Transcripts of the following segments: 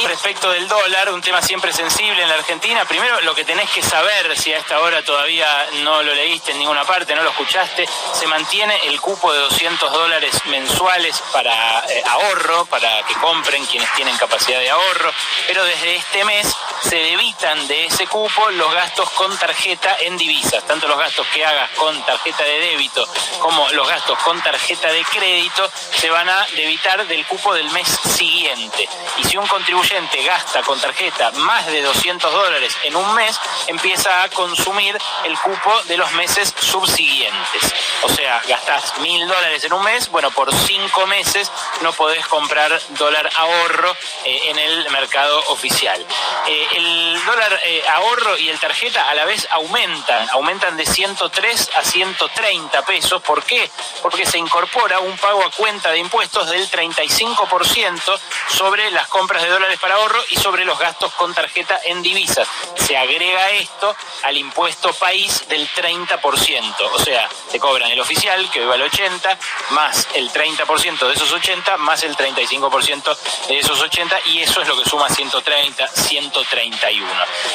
Respecto del dólar, un tema siempre sensible en la Argentina, primero lo que tenés que saber, si a esta hora todavía no lo leíste en ninguna parte, no lo escuchaste, se mantiene el cupo de $200 mensuales para ahorro, para que compren quienes tienen capacidad de ahorro, pero desde este mes se debitan de ese cupo los gastos con tarjeta en divisas, tanto los gastos que hagas con tarjeta de débito como los gastos con tarjeta de crédito se van a debitar del cupo del mes siguiente. Y si un contribuyente gasta con tarjeta más de $200 en un mes, empieza a consumir el cupo de los meses subsiguientes. O sea, gastás $1.000 en un mes, bueno, por 5 meses no podés comprar dólar ahorro en el mercado oficial. El dólar ahorro y el tarjeta a la vez aumentan de 103 a 130 pesos. ¿Por qué? Porque se incorpora un pago a cuenta de impuestos del 35% sobre las compras de dólares para ahorro y sobre los gastos con tarjeta en divisas. Se agrega esto al impuesto país del 30%, o sea, te cobran el oficial, que vale 80, más el 30% de esos 80, más el 35% de esos 80, y eso es lo que suma 130, 131.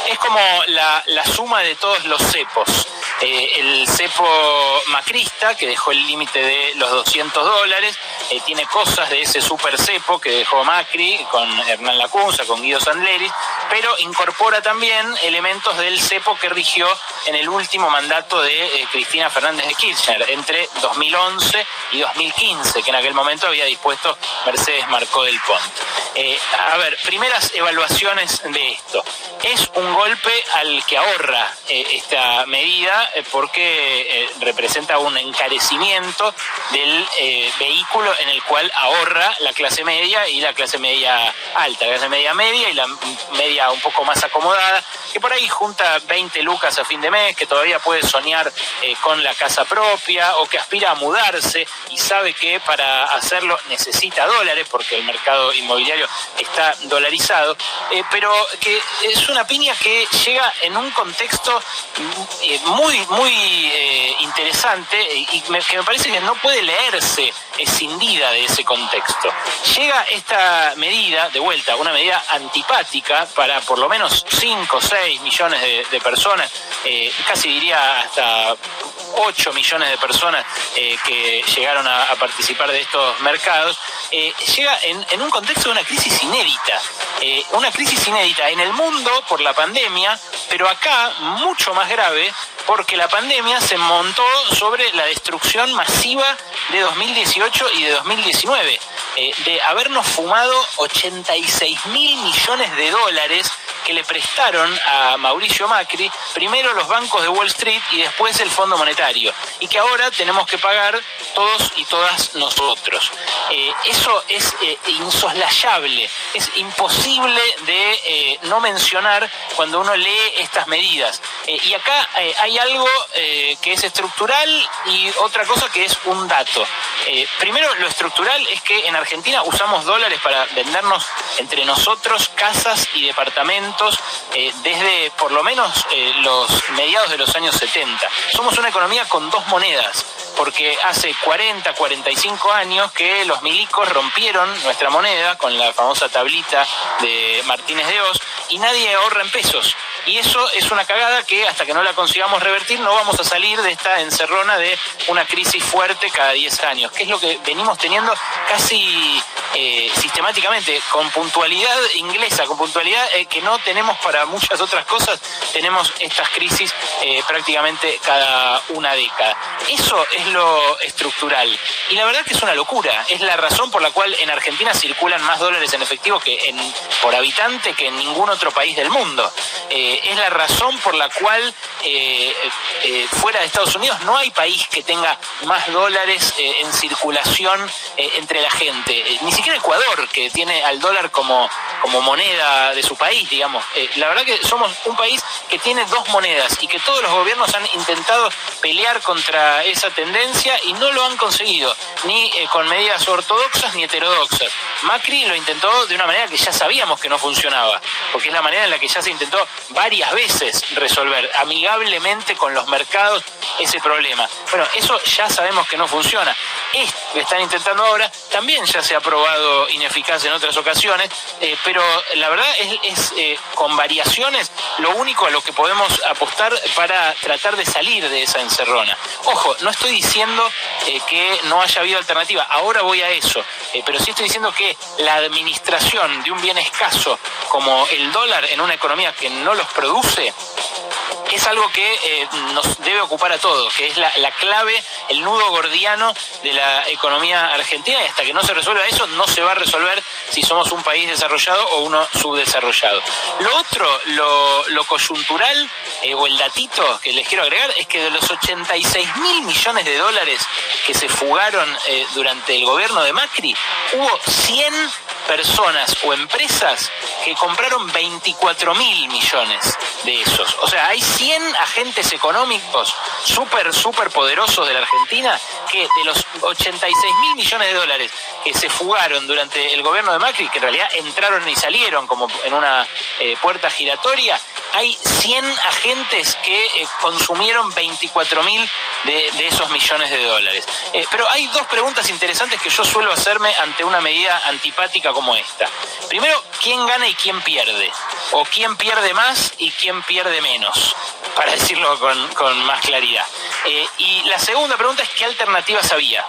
Es como la suma de todos los cepos. El cepo macrista, que dejó el límite de los $200, tiene cosas de ese super cepo que dejó Macri con Hernán Lacunza, con Guido Sandleris, pero incorpora también elementos del cepo que rigió en el último mandato de Cristina Fernández de Kirchner, entre 2011 y 2015, que en aquel momento había dispuesto Mercedes Marcó del Pont. A ver, primeras evaluaciones de esto. Es un golpe al que ahorra esta medida porque representa un encarecimiento del vehículo en el cual ahorra la clase media y la clase media alta, la clase media media y la media un poco más acomodada, que por ahí junta 20 lucas a fin de mes, que todavía puede soñar con la casa propia o que aspira a mudarse y sabe que para hacerlo necesita dólares porque el mercado inmobiliario está dolarizado, pero que es una piña que llega en un contexto muy interesante y que me parece que no puede leerse escindida de ese contexto. Llega esta medida, de vuelta, una medida antipática para por lo menos 5 o 6 millones de personas, casi diría hasta 8 millones de personas que llegaron a participar de estos mercados, llega en un contexto de una crisis inédita en el mundo por la pandemia, pero acá mucho más grave porque la pandemia se montó sobre la destrucción masiva de 2018 y de 2019, de habernos fumado 86.000 millones de dólares que le prestaron a Mauricio Macri, primero los bancos de Wall Street y después el Fondo Monetario, y que ahora tenemos que pagar todos y todas nosotros. Eso es insoslayable, es imposible de no mencionar cuando uno lee estas medidas. Y acá hay algo que es estructural y otra cosa que es un dato. Primero, lo estructural es que en Argentina usamos dólares para vendernos entre nosotros casas y departamentos desde por lo menos los mediados de los años 70. Somos una economía con dos monedas, porque hace 40, 45 años que los milicos rompieron nuestra moneda con la famosa tablita de Martínez de Oz y nadie ahorra en pesos. Y eso es una cagada que hasta que no la consigamos revertir no vamos a salir de esta encerrona de una crisis fuerte cada 10 años, que es lo que venimos teniendo casi sistemáticamente, con puntualidad inglesa, con puntualidad que no tenemos para muchas otras cosas. Tenemos estas crisis prácticamente cada una década. Eso es lo estructural. Y la verdad que es una locura. Es la razón por la cual en Argentina circulan más dólares en efectivo por habitante que en ningún otro país del mundo. Es la razón por la cual fuera de Estados Unidos no hay país que tenga más dólares en circulación entre la gente. Ni siquiera Ecuador, que tiene al dólar como moneda de su país, digamos. La verdad que somos un país que tiene dos monedas y que todos los gobiernos han intentado pelear contra esa tendencia y no lo han conseguido, ni con medidas ortodoxas ni heterodoxas. Macri lo intentó de una manera que ya sabíamos que no funcionaba, porque es la manera en la que ya se intentó varias veces resolver amigablemente con los mercados ese problema. Bueno, eso ya sabemos que no funciona. Esto que están intentando ahora también ya se ha probado ineficaz en otras ocasiones, pero la verdad es con variaciones lo único a lo que podemos apostar para tratar de salir de esa encerrona. Ojo, no estoy diciendo que no haya habido alternativa, ahora voy a eso, pero sí estoy diciendo que la administración de un bien escaso como el dólar en una economía que no los produce es algo que nos debe ocupar a todos, que es la clave, el nudo gordiano de la economía argentina, y hasta que no se resuelva eso, no se va a resolver si somos un país desarrollado o uno subdesarrollado. Lo otro, lo coyuntural, o el datito que les quiero agregar, es que de los 86.000 millones de dólares que se fugaron durante el gobierno de Macri, hubo 100 personas o empresas que compraron 24.000 millones de esos. O sea, hay 100 agentes económicos súper poderosos de la Argentina que de los 86.000 millones de dólares que se fugaron durante el gobierno de Macri, que en realidad entraron y salieron como en una puerta giratoria, hay 100 agentes que consumieron 24.000 de esos millones de dólares. Pero hay dos preguntas interesantes que yo suelo hacerme ante una medida antipática como esta. Primero, ¿quién gana y quién pierde? O quién pierde más y quién pierde menos, para decirlo con más claridad. Y la segunda pregunta es ¿qué alternativas había?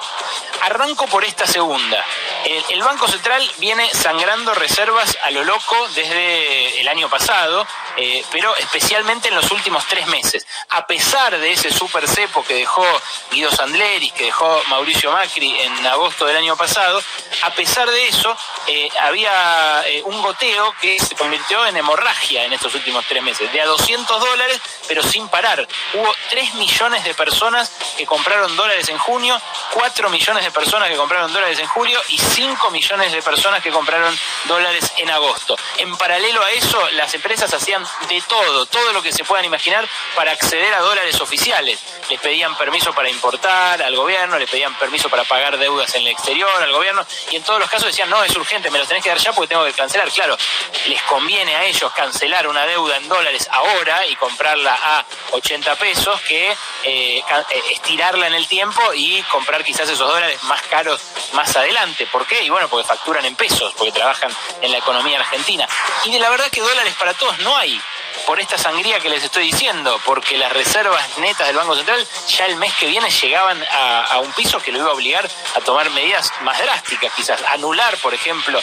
Arranco por esta segunda. El Banco Central viene sangrando reservas a lo loco desde el año pasado, pero especialmente en los últimos 3 meses. A pesar de ese super cepo que dejó Guido Sandleris, que dejó Mauricio Macri en agosto del año pasado, a pesar de eso, había un goteo que se convirtió en hemorragia en estos últimos 3 meses, de a $200, pero sin parar. Hubo 3 millones de personas que compraron dólares en junio, 4 millones de personas que compraron dólares en julio y 5 millones de personas que compraron dólares en agosto. En paralelo a eso, las empresas hacían de todo lo que se puedan imaginar para acceder a dólares oficiales. Les pedían permiso para importar al gobierno, les pedían permiso para pagar deudas en el exterior al gobierno, y en todos los casos decían, no, es urgente, me lo tenés que dar ya porque tengo que cancelar. Claro, les conviene a ellos cancelar una deuda en dólares ahora y comprarla a 80 pesos que estirarla en el tiempo y comprar quizás esos dólares más caros más adelante. ¿Por qué? Y bueno, porque facturan en pesos, porque trabajan en la economía argentina. Y de la verdad que dólares para todos no hay, por esta sangría que les estoy diciendo, porque las reservas netas del Banco Central ya el mes que viene llegaban a un piso que lo iba a obligar a tomar medidas más drásticas, quizás anular, por ejemplo,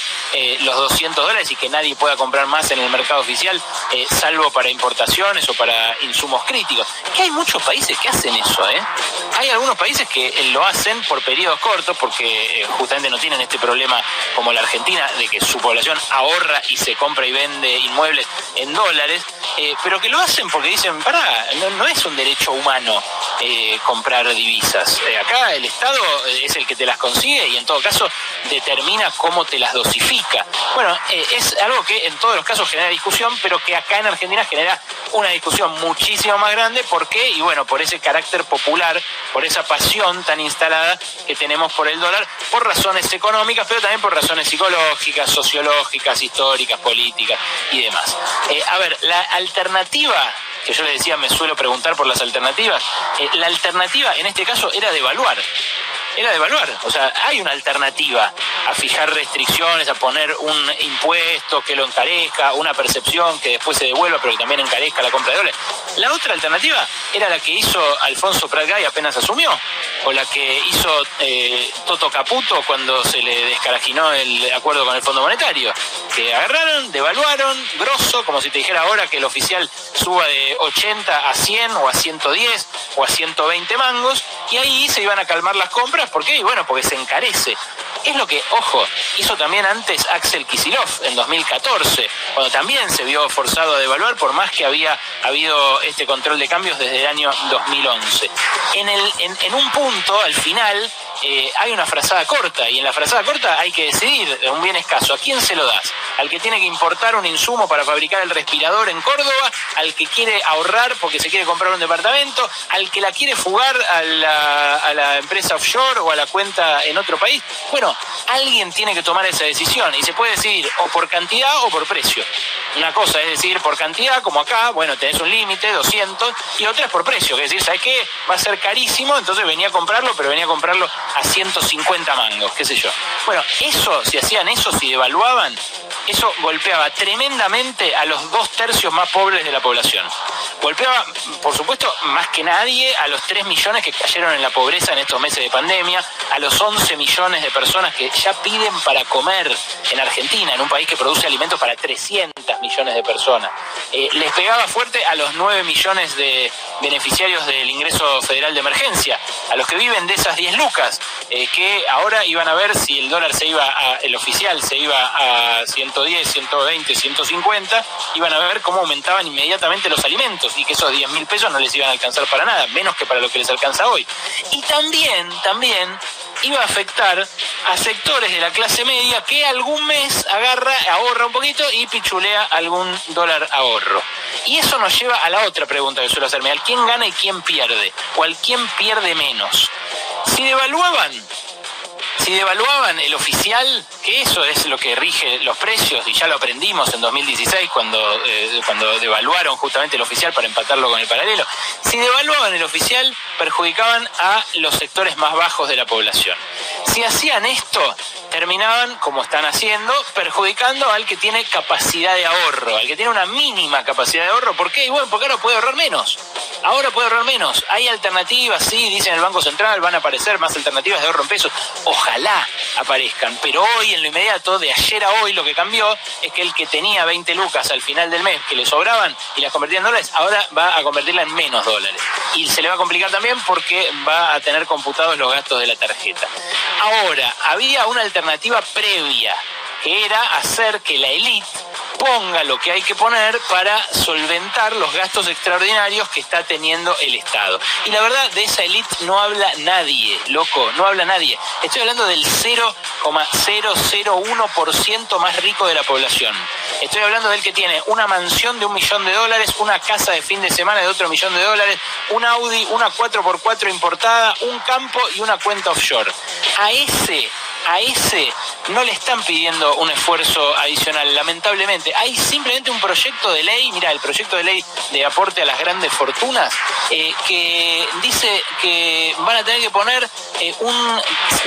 los $200 y que nadie pueda comprar más en el mercado oficial, salvo para importaciones o para insumos críticos. Que hay muchos países que hacen eso, Hay algunos países que lo hacen por periodos cortos, porque justamente no tienen este problema como la Argentina, de que su población ahorra y se compra y vende inmuebles en dólares, pero que lo hacen porque dicen, pará, no es un derecho humano comprar divisas. Acá el Estado es el que te las consigue y en todo caso determina cómo te las dosifica. Bueno, es algo que en todos los casos genera discusión, pero que acá en Argentina genera una discusión muchísimo más grande. ¿Por qué? Y bueno, por ese carácter popular, por esa pasión tan instalada que tenemos por el dólar, por razones económicas, pero también por razones psicológicas, sociológicas, históricas, políticas y demás. A ver, la alternativa, que yo les decía, me suelo preguntar por las alternativas, la alternativa en este caso era devaluar. O sea, hay una alternativa a fijar restricciones, a poner un impuesto que lo encarezca, una percepción que después se devuelva, pero que también encarezca la compra de dólares. La otra alternativa era la que hizo Alfonso Prat Gay apenas asumió, o la que hizo Toto Caputo cuando se le descarajinó el acuerdo con el Fondo Monetario, que agarraron, devaluaron, grosso, como si te dijera ahora que el oficial suba de 80 a 100 o a 110 o a 120 mangos, y ahí se iban a calmar las compras. ¿Por qué? Y bueno, porque se encarece. Es lo que, ojo, hizo también antes Axel Kicillof en 2014, cuando también se vio forzado a devaluar, por más que había habido este control de cambios desde el año 2011. En un punto, al final, hay una frazada corta, y en la frazada corta hay que decidir un bien escaso. ¿A quién se lo das? al que tiene que importar un insumo para fabricar el respirador en Córdoba, al que quiere ahorrar porque se quiere comprar un departamento, al que la quiere fugar a la empresa offshore o a la cuenta en otro país. Bueno, alguien tiene que tomar esa decisión y se puede decidir o por cantidad o por precio. Una cosa es decir por cantidad, como acá, bueno, tenés un límite, 200, y otra es por precio, que es decir, ¿sabes qué? Va a ser carísimo, entonces venía a comprarlo, pero venía a comprarlo a 150 mangos, qué sé yo. Bueno, eso, si hacían eso, si devaluaban, eso golpeaba tremendamente a los 2/3 más pobres de la población. Golpeaba, por supuesto, más que nadie a los 3 millones que cayeron en la pobreza en estos meses de pandemia, a los 11 millones de personas que ya piden para comer en Argentina, en un país que produce alimentos para 300 millones de personas. Les pegaba fuerte a los 9 millones de beneficiarios del ingreso federal de emergencia, a los que viven de esas 10 lucas, que ahora iban a ver si el dólar el oficial se iba a 110, 120, 150, iban a ver cómo aumentaban inmediatamente los alimentos y que esos 10.000 pesos no les iban a alcanzar para nada, menos que para lo que les alcanza hoy. Y también iba a afectar a sectores de la clase media que algún mes ahorra un poquito y pichulea algún dólar ahorro. Y eso nos lleva a la otra pregunta que suelo hacerme, al quién gana y quién pierde, o al quién pierde menos. Si devaluaban el oficial, que eso es lo que rige los precios, y ya lo aprendimos en 2016 cuando devaluaron justamente el oficial para empatarlo con el paralelo, si devaluaban el oficial, perjudicaban a los sectores más bajos de la población. Si hacían esto, terminaban, como están haciendo, perjudicando al que tiene capacidad de ahorro, al que tiene una mínima capacidad de ahorro. ¿Por qué? Y bueno, porque ahora puede ahorrar menos. Hay alternativas, sí, dicen el Banco Central, van a aparecer más alternativas de ahorro en pesos. Ojalá aparezcan, pero hoy, en lo inmediato, de ayer a hoy, lo que cambió es que el que tenía 20 lucas al final del mes, que le sobraban y las convertía en dólares, ahora va a convertirla en menos dólares. Y se le va a complicar también porque va a tener computados los gastos de la tarjeta. Ahora, había una alternativa previa, que era hacer que la élite ponga lo que hay que poner para solventar los gastos extraordinarios que está teniendo el Estado. Y la verdad, de esa élite no habla nadie, loco, no habla nadie. Estoy hablando del 0,001% más rico de la población. Estoy hablando del que tiene una mansión de $1 millón, una casa de fin de semana de otro $1 millón, un Audi, una 4x4 importada, un campo y una cuenta offshore. A ese no le están pidiendo un esfuerzo adicional, lamentablemente. Hay simplemente un proyecto de ley, mira, el proyecto de ley de aporte a las grandes fortunas, que dice que van a tener que poner un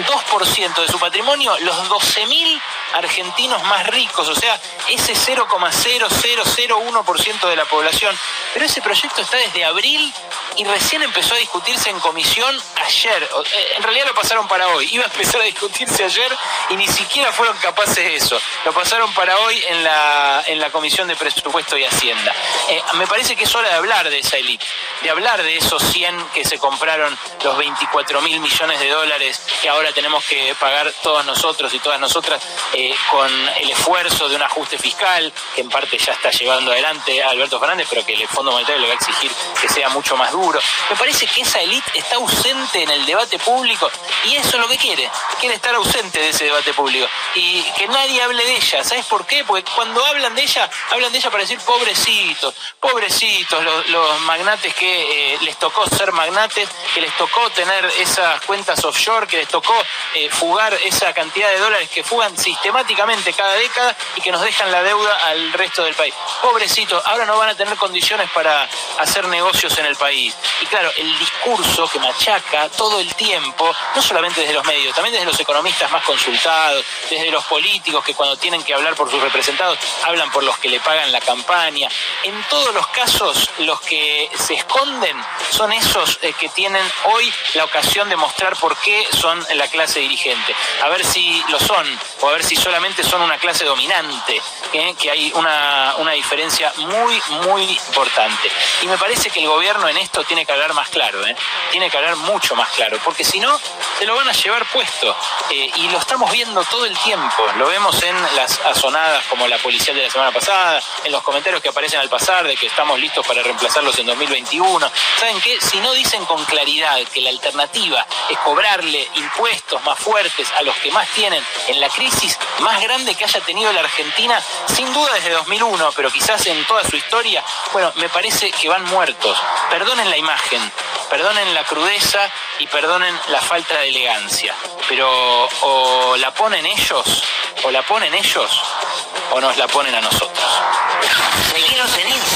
2% de su patrimonio los 12.000 argentinos más ricos, o sea, ese 0,0001% de la población. Pero ese proyecto está desde abril y recién empezó a discutirse en comisión ayer. En realidad lo pasaron para hoy, iba a empezar a discutirse ayer y ni siquiera fueron capaces de eso. Lo pasaron para hoy en la Comisión de Presupuesto y Hacienda. Me parece que es hora de hablar de esa élite, de hablar de esos 100 que se compraron los 24.000 millones de dólares que ahora tenemos que pagar todos nosotros y todas nosotras, con el esfuerzo de un ajuste fiscal que en parte ya está llevando adelante Alberto Fernández, pero que el Fondo Monetario le va a exigir que sea mucho más duro. Me parece que esa élite está ausente en el debate público y eso es lo que quiere estar ausente de ese debate público y que nadie hable de ella. ¿Sabes por qué? Porque cuando hablan de ella para decir pobrecitos los magnates que les tocó ser magnates, que les tocó tener esas cuentas offshore, que les tocó fugar esa cantidad de dólares que fugan sistemáticamente cada década y que nos dejan la deuda al resto del país. Pobrecitos, ahora no van a tener condiciones para hacer negocios en el país. Y claro, el discurso que machaca todo el tiempo, no solamente desde los medios, también desde los economistas más consultados, desde los políticos que cuando tienen que hablar por sus representados, hablan por los que le pagan la campaña. En todos los casos, los que se esconden son esos que tienen hoy la ocasión de mostrar por qué son la clase dirigente. A ver si lo son, o a ver si solamente son una clase dominante, que hay una diferencia muy, muy importante. Y me parece que el gobierno en esto tiene que hablar más claro, tiene que hablar mucho más claro, porque si no, se lo van a llevar puesto. Y lo estamos viendo todo el tiempo, lo vemos en las azonadas como la policial de la semana pasada, en los comentarios que aparecen al pasar de que estamos listos para reemplazarlos en 2021. ¿Saben qué? Si no dicen con claridad que la alternativa es cobrarle impuestos más fuertes a los que más tienen en la crisis, más grande que haya tenido la Argentina, sin duda desde 2001, pero quizás en toda su historia, bueno, me parece que van muertos. Perdonen la imagen, perdonen la crudeza y perdonen la falta de elegancia, pero o la ponen ellos, o nos la ponen a nosotros. Seguinos en Instagram.